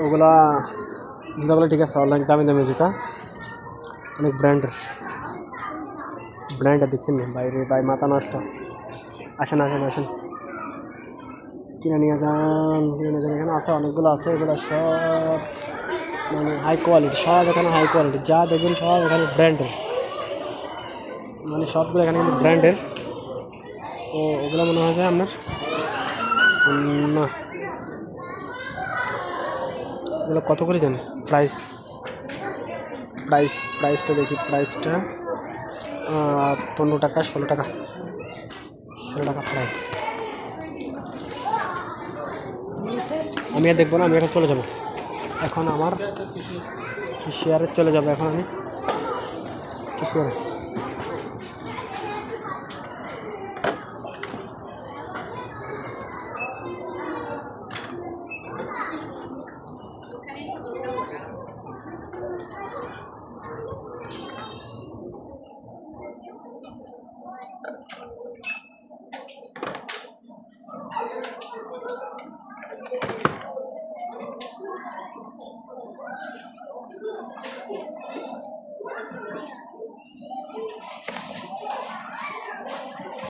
ওগুলা জুতাগুলো ঠিক আছে, অনেক দামি দামি জুতা, অনেক ব্র্যান্ডের দেখছেন না বাইরে, ভাই মাথা নষ্ট। আসেন আসেন আসেন, কিনে নিয়ে যান। এখানে আছে, অনেকগুলো আছে, এগুলো সব মানে হাই কোয়ালিটি, সব এখানে হাই কোয়ালিটি, যা দেখবেন সব এখানে ব্র্যান্ডের, মানে সবগুলো এখানে কিন্তু ব্র্যান্ডের। তো ওগুলো মনে হয় যে আপনার না, এগুলো কত করে জানেন প্রাইসটা দেখি, প্রাইসটা 15 টাকা 16 টাকা প্রাইস। আমি আর দেখবো না, আমি এখন চলে যাবো, এখন আমার কিসিয়ারে চলে যাবো, এখন আমি কিসিয়ারে